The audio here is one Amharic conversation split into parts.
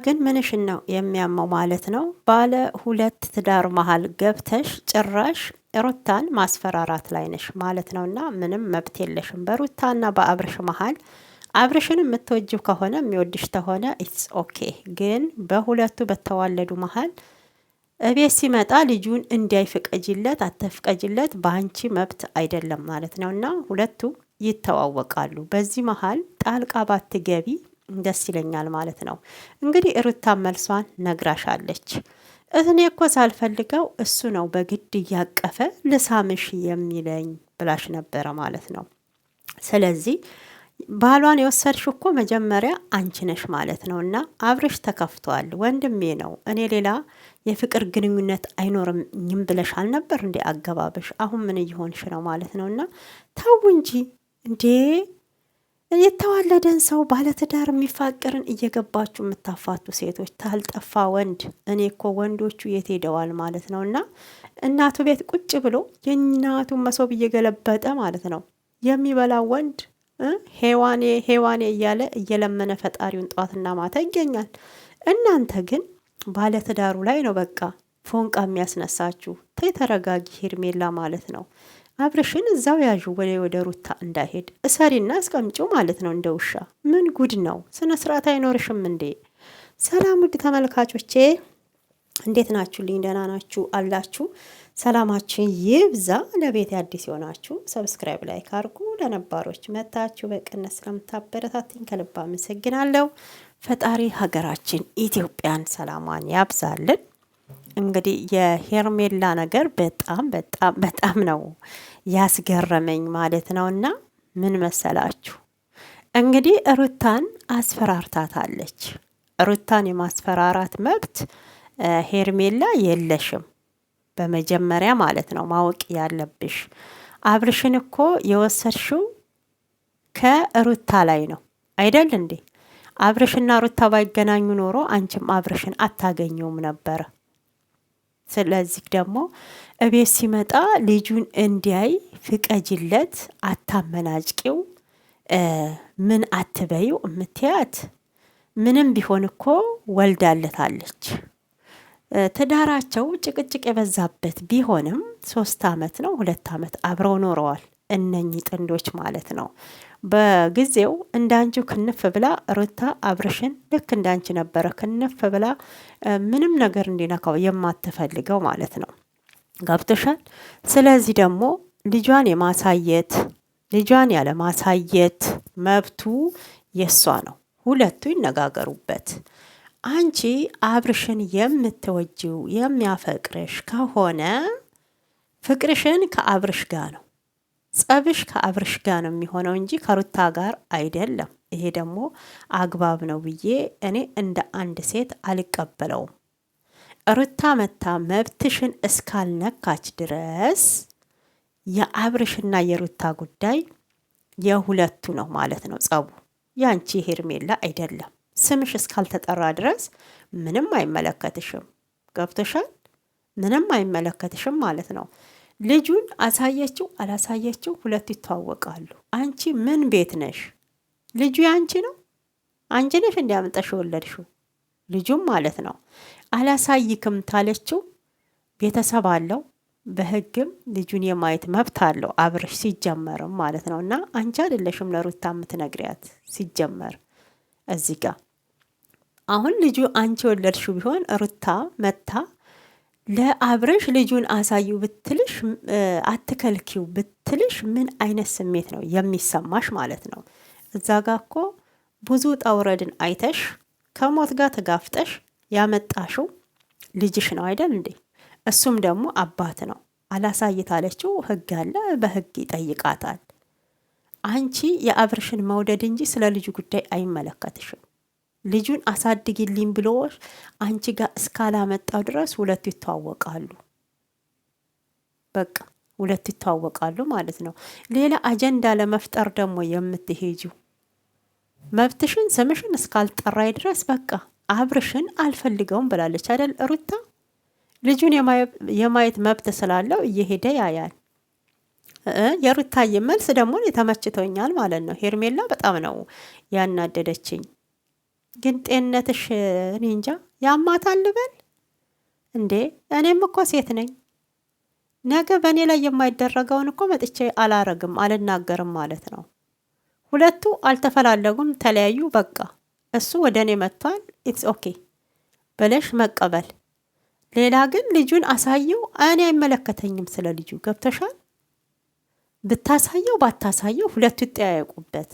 ግን ምንሽን ነው የሚያመው ማለት ነው? ባለ ሁለት ትዳር መሀል ገብተሽ ጭራሽ ሩታን ማስፈራራት ላይ ነሽ ማለት ነው። እና ምንም መብት የለሽም በሩታና በአብርሽ መሀል። አብርሽን የምትወጂው ከሆነ የሚወድሽ ከሆነ ኢትስ ኦኬ። ግን በሁለቱ በተዋለዱ መሀል እቤት ሲመጣ ልጁን እንዲያይ ፍቀጅለት አተፍቀጅለት በአንቺ መብት አይደለም ማለት ነው። እና ሁለቱ ይተዋወቃሉ። በዚህ መሀል ጣልቃ ባትገቢ ደስ ይለኛል ማለት ነው። እንግዲህ ሩታ መልሷን ነግራሻለች። እኔ እኮ ሳልፈልገው እሱ ነው በግድ እያቀፈ ልሳምሽ የሚለኝ ብላሽ ነበረ ማለት ነው። ስለዚህ ባሏን የወሰድሽው እኮ መጀመሪያ አንቺ ነሽ ማለት ነው። እና አብርሽ ተከፍቷል። ወንድሜ ነው፣ እኔ ሌላ የፍቅር ግንኙነት አይኖርምኝም ብለሽ አልነበር እንዴ አገባብሽ? አሁን ምን እየሆንሽ ነው ማለት ነው። እና ተው እንጂ እንዴ! የተዋለደን ሰው ባለትዳር የሚፋቅርን እየገባችሁ የምታፋቱ ሴቶች ታልጠፋ ወንድ። እኔ እኮ ወንዶቹ የት ሄደዋል ማለት ነው። እና እናቱ ቤት ቁጭ ብሎ የእናቱን መሶብ እየገለበጠ ማለት ነው የሚበላው ወንድ ሄዋኔ ሄዋኔ እያለ እየለመነ ፈጣሪውን ጠዋትና ማታ ይገኛል። እናንተ ግን ባለትዳሩ ላይ ነው በቃ ፎንቃ የሚያስነሳችሁ። ተይ ተረጋጊ ሄርሜላ ማለት ነው። አብርሽን እዛው ያዡ ወደ ሩታ እንዳይሄድ እሰሪና አስቀምጪው ማለት ነው። እንደ ውሻ ምን ጉድ ነው? ስነ ስርዓት አይኖርሽም እንዴ? ሰላም ውድ ተመልካቾቼ እንዴት ናችሁልኝ? ደህና ናችሁ አላችሁ? ሰላማችን ይብዛ። ለቤት አዲስ የሆናችሁ ሰብስክራይብ ላይክ አድርጉ። ለነባሮች መታችሁ በቅነት ስለምታበረታትኝ ከልብ አመሰግናለሁ። ፈጣሪ ሀገራችን ኢትዮጵያን ሰላሟን ያብዛልን። እንግዲህ የሄርሜላ ነገር በጣም በጣም በጣም ነው ያስገረመኝ ማለት ነው። እና ምን መሰላችሁ እንግዲህ ሩታን አስፈራርታታለች። ሩታን የማስፈራራት መብት ሄርሜላ የለሽም። በመጀመሪያ ማለት ነው ማወቅ ያለብሽ አብርሽን እኮ የወሰድሽው ከሩታ ላይ ነው አይደል እንዴ? አብርሽና ሩታ ባይገናኙ ኖሮ አንቺም አብርሽን አታገኘውም ነበረ። ስለዚህ ደግሞ እቤት ሲመጣ ልጁን እንዲያይ ፍቀጅለት፣ አታመናጭቂው፣ ምን አትበዩ እምትያት ምንም ቢሆን እኮ ወልዳለታለች። ትዳራቸው ጭቅጭቅ የበዛበት ቢሆንም 3 አመት ነው 2 አመት አብረው ኖረዋል እነኚህ ጥንዶች ማለት ነው። በጊዜው እንዳንቺው ክንፍ ብላ ሩታ አብርሽን ልክ እንዳንቺ ነበረ ክንፍ ብላ ምንም ነገር እንዲነካው የማትፈልገው ማለት ነው። ገብቶሻል? ስለዚህ ደግሞ ልጇን የማሳየት ልጇን ያለ ማሳየት መብቱ የሷ ነው። ሁለቱ ይነጋገሩበት። አንቺ አብርሽን የምትወጂው የሚያፈቅርሽ ከሆነ ፍቅርሽን ከአብርሽ ጋር ነው፣ ጸብሽ ከአብርሽ ጋር ነው የሚሆነው እንጂ ከሩታ ጋር አይደለም። ይሄ ደግሞ አግባብ ነው ብዬ እኔ እንደ አንድ ሴት አልቀበለውም። ሩታ መታ መብትሽን እስካልነካች ድረስ የአብርሽና የሩታ ጉዳይ የሁለቱ ነው ማለት ነው ጸቡ፣ ያንቺ ሄርሜላ አይደለም። ስምሽ እስካልተጠራ ድረስ ምንም አይመለከትሽም። ገብቶሻል? ምንም አይመለከትሽም ማለት ነው። ልጁን አሳየችው አላሳየችው ሁለቱ ይተዋወቃሉ። አንቺ ምን ቤት ነሽ? ልጁ ያንቺ ነው። አንቺ ነሽ እንዲያመጣሽ ወለድሽው ልጁም ማለት ነው። አላሳይክም ታለችው ቤተሰብ አለው፣ በህግም ልጁን የማየት መብት አለው አብርሽ ሲጀመርም ማለት ነው። እና አንቺ አይደለሽም ለሩታ የምትነግሪያት ሲጀመር እዚህ ጋር አሁን ልጁ አንቺ ወለድሽው ቢሆን ሩታ መታ ለአብርሽ ልጁን አሳዩ ብትልሽ አትከልኪው ብትልሽ ምን አይነት ስሜት ነው የሚሰማሽ ማለት ነው? እዛ ጋ እኮ ብዙ ጣውረድን አይተሽ ከሞት ጋር ተጋፍጠሽ ያመጣሽው ልጅሽ ነው አይደል እንዴ? እሱም ደግሞ አባት ነው። አላሳይታለችው ህግ አለ፣ በህግ ይጠይቃታል። አንቺ የአብርሽን መውደድ እንጂ ስለ ልጁ ጉዳይ አይመለከትሽም። ልጁን አሳድጊልኝ ብሎ አንቺ ጋር እስካላመጣው ድረስ ሁለቱ ይተዋወቃሉ። በቃ ሁለቱ ይተዋወቃሉ ማለት ነው። ሌላ አጀንዳ ለመፍጠር ደግሞ የምትሄጂው መብትሽን ስምሽን እስካልጠራይ ድረስ በቃ አብርሽን አልፈልገውም ብላለች አይደል ሩታ? ልጁን የማየት መብት ስላለው እየሄደ ያያል። የሩታዬ መልስ ደግሞ ተመችቶኛል ማለት ነው። ሄርሜላ በጣም ነው ያናደደችኝ። ግን ጤንነትሽ እኔ እንጃ ያማታል ልበል እንዴ? እኔም እኮ ሴት ነኝ። ነገ በእኔ ላይ የማይደረገውን እኮ መጥቼ አላረግም አልናገርም ማለት ነው። ሁለቱ አልተፈላለጉም፣ ተለያዩ፣ በቃ እሱ ወደ እኔ መጥቷል፣ ኢትስ ኦኬ ብለሽ መቀበል። ሌላ ግን ልጁን አሳየው፣ እኔ አይመለከተኝም ስለ ልጁ። ገብቶሻል? ብታሳየው ባታሳየው ሁለቱ ይጠያየቁበት።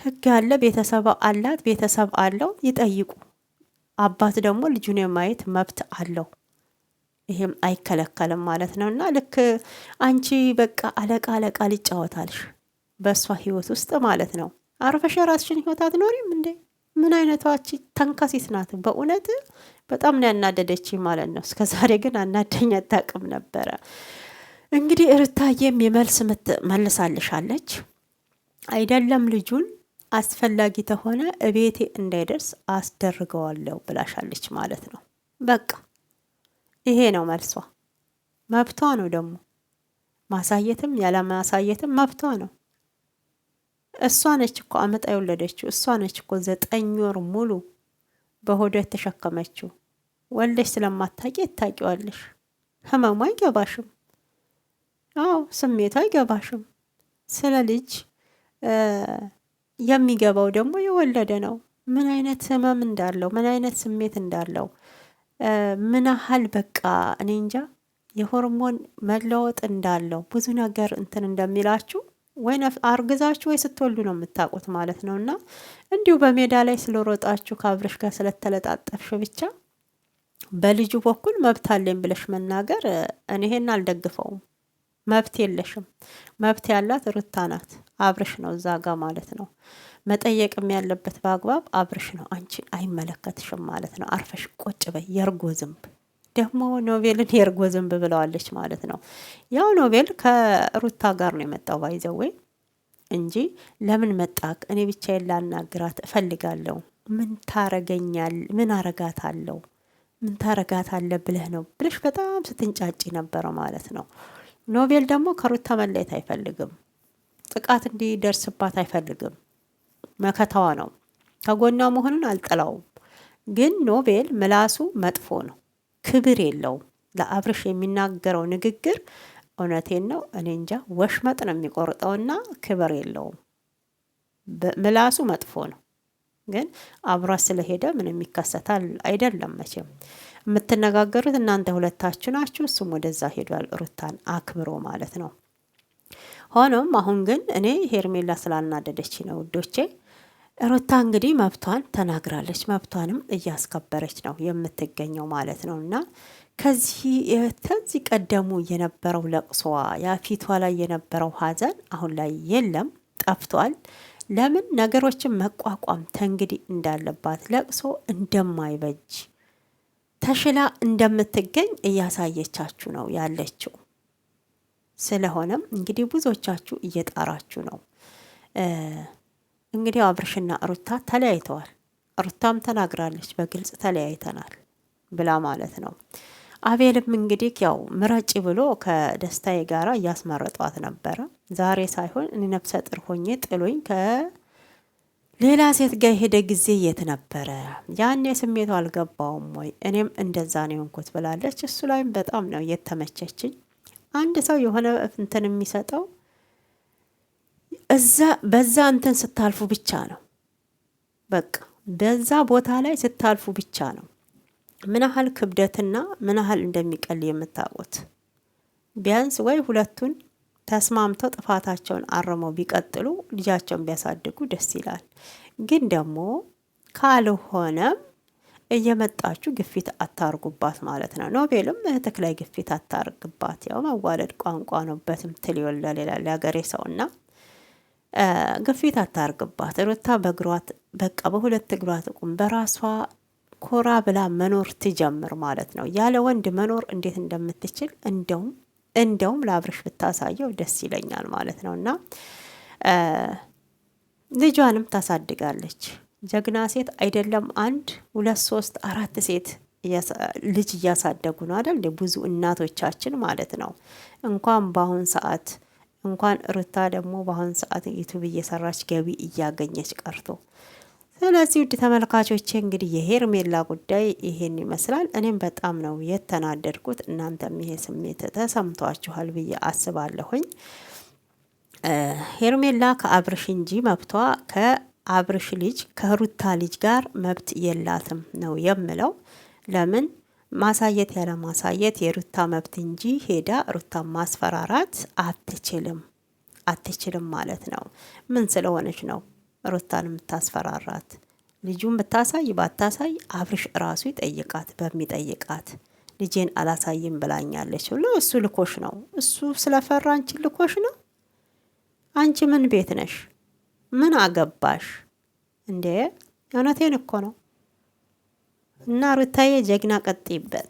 ህግ አለ፣ ቤተሰብ አላት፣ ቤተሰብ አለው፣ ይጠይቁ። አባት ደግሞ ልጁን የማየት መብት አለው። ይሄም አይከለከልም ማለት ነው። እና ልክ አንቺ በቃ አለቃ አለቃ ሊጫወታልሽ በእሷ ህይወት ውስጥ ማለት ነው። አርፈሽ የራስሽን ህይወት አትኖሪም እንዴ? ምን አይነቷች ተንከሲስ ናት! በእውነት በጣም ነው ያናደደች ማለት ነው። እስከ ዛሬ ግን አናደኝ አታውቅም ነበረ። እንግዲህ ሩታዬም የመልስ ምት መልሳልሻለች። አይደለም ልጁን አስፈላጊ ተሆነ እቤቴ እንዳይደርስ አስደርገዋለሁ ብላሻለች ማለት ነው። በቃ ይሄ ነው መልሷ። መብቷ ነው ደግሞ ማሳየትም ያለ ማሳየትም መብቷ ነው። እሷ ነች እኮ አመጣ የወለደችው። እሷ ነች እኮ 9 ወር ሙሉ በሆዷ የተሸከመችው። ወልደሽ ስለማታቂ ታቂዋለሽ። ህመሙ አይገባሽም። አዎ ስሜቱ አይገባሽም። ስለ ልጅ የሚገባው ደግሞ የወለደ ነው። ምን አይነት ህመም እንዳለው፣ ምን አይነት ስሜት እንዳለው፣ ምን ያህል በቃ እኔ እንጃ የሆርሞን መለወጥ እንዳለው ብዙ ነገር እንትን እንደሚላችሁ ወይ አርግዛችሁ ወይ ስትወልዱ ነው የምታውቁት ማለት ነው። እና እንዲሁ በሜዳ ላይ ስለሮጣችሁ ከአብርሽ ጋር ስለተለጣጠፍሽ ብቻ በልጁ በኩል መብት አለኝ ብለሽ መናገር እኔ ይሄን አልደግፈውም። መብት የለሽም። መብት ያላት ሩታ ናት፣ አብርሽ ነው እዛ ጋ ማለት ነው። መጠየቅም ያለበት በአግባብ አብርሽ ነው፣ አንቺን አይመለከትሽም ማለት ነው። አርፈሽ ቁጭ በይ። የእርጎ ዝንብ ደግሞ ኖቬልን የእርጎ ዝንብ ብለዋለች ማለት ነው። ያው ኖቬል ከሩታ ጋር ነው የመጣው ባይዘዌ እንጂ ለምን መጣክ? እኔ ብቻዬን ላናግራት እፈልጋለሁ። ምን ታረገኛል? ምን አረጋታለሁ? ምን ታረጋታለ ብለህ ነው ብለሽ በጣም ስትንጫጭ ነበረ ማለት ነው። ኖቬል ደግሞ ከሩታ መለየት አይፈልግም። ጥቃት እንዲደርስባት አይፈልግም። መከታዋ ነው። ከጎኗ መሆኑን አልጠላውም። ግን ኖቬል ምላሱ መጥፎ ነው። ክብር የለውም። ለአብርሽ የሚናገረው ንግግር እውነቴን ነው፣ እኔ እንጃ ወሽመጥ ነው የሚቆርጠውና ክብር የለውም። ምላሱ መጥፎ ነው። ግን አብሯ ስለሄደ ምንም ይከሰታል አይደለም። መቼም የምትነጋገሩት እናንተ ሁለታችሁ ናችሁ። እሱም ወደዛ ሄዷል፣ ሩታን አክብሮ ማለት ነው። ሆኖም አሁን ግን እኔ ሄርሜላ ስላናደደች ነው ውዶቼ። ሩታ እንግዲህ መብቷን ተናግራለች። መብቷንም እያስከበረች ነው የምትገኘው ማለት ነው። እና ከዚህ ቀደሙ የነበረው ለቅሶዋ ያፊቷ ላይ የነበረው ሀዘን አሁን ላይ የለም፣ ጠፍቷል። ለምን ነገሮችን መቋቋም ተንግዲህ እንዳለባት፣ ለቅሶ እንደማይበጅ ተሽላ እንደምትገኝ እያሳየቻችሁ ነው ያለችው። ስለሆነም እንግዲህ ብዙዎቻችሁ እየጣራችሁ ነው። እንግዲህ አብርሽና ሩታ ተለያይተዋል። ሩታም ተናግራለች በግልጽ ተለያይተናል ብላ ማለት ነው። አቤልም እንግዲህ ያው ምረጪ ብሎ ከደስታዬ ጋራ እያስመረጧት ነበረ። ዛሬ ሳይሆን እኔ ነፍሰ ጥር ሆኜ ጥሎኝ ከሌላ ሴት ጋር የሄደ ጊዜ የት ነበረ? ያኔ ስሜቱ አልገባውም ወይ? እኔም እንደዛ ነው የሆንኩት ብላለች። እሱ ላይም በጣም ነው የተመቸችኝ። አንድ ሰው የሆነ እንትን የሚሰጠው በዛ እንትን ስታልፉ ብቻ ነው። በቃ በዛ ቦታ ላይ ስታልፉ ብቻ ነው ምን ያህል ክብደትና ምን ያህል እንደሚቀል የምታውቁት። ቢያንስ ወይ ሁለቱን ተስማምተው ጥፋታቸውን አርመው ቢቀጥሉ ልጃቸውን ቢያሳድጉ ደስ ይላል። ግን ደግሞ ካልሆነም እየመጣችሁ ግፊት አታርጉባት ማለት ነው። ኖቤልም እህትክ ላይ ግፊት አታርግባት። ያው መዋለድ ቋንቋ ነውበትም ትል ይወልዳል ይላል ያገሬ ሰውና ግፊት አታርግባት። ሩታ በእግሯት በቃ በሁለት እግሯ ትቁም። በራሷ ኮራ ብላ መኖር ትጀምር ማለት ነው። ያለ ወንድ መኖር እንዴት እንደምትችል እንደውም ለአብርሽ ብታሳየው ደስ ይለኛል ማለት ነው። እና ልጇንም ታሳድጋለች። ጀግና ሴት አይደለም 1 2 3 4 ሴት ልጅ እያሳደጉ ነው አይደል? ብዙ እናቶቻችን ማለት ነው። እንኳን በአሁን ሰዓት እንኳን ሩታ ደግሞ በአሁን ሰዓት ዩቱብ እየሰራች ገቢ እያገኘች ቀርቶ ስለዚህ ውድ ተመልካቾቼ እንግዲህ የሄርሜላ ጉዳይ ይሄን ይመስላል። እኔም በጣም ነው የተናደድኩት። እናንተም ይሄ ስሜት ተሰምቷችኋል ብዬ አስባለሁኝ። ሄርሜላ ከአብርሽ እንጂ መብቷ ከአብርሽ ልጅ ከሩታ ልጅ ጋር መብት የላትም ነው የምለው። ለምን ማሳየት ያለ ማሳየት የሩታ መብት እንጂ ሄዳ ሩታ ማስፈራራት አትችልም ማለት ነው። ምን ስለሆነች ነው ሩታን የምታስፈራራት? ልጁን ብታሳይ ባታሳይ አብርሽ እራሱ ይጠይቃት። በሚጠይቃት ልጄን አላሳይም ብላኛለች ብሎ እሱ ልኮሽ ነው። እሱ ስለፈራ አንቺን ልኮሽ ነው። አንቺ ምን ቤት ነሽ? ምን አገባሽ እንዴ? እውነቴን እኮ ነው። እና ሩታዬ ጀግና ቀጥይበት።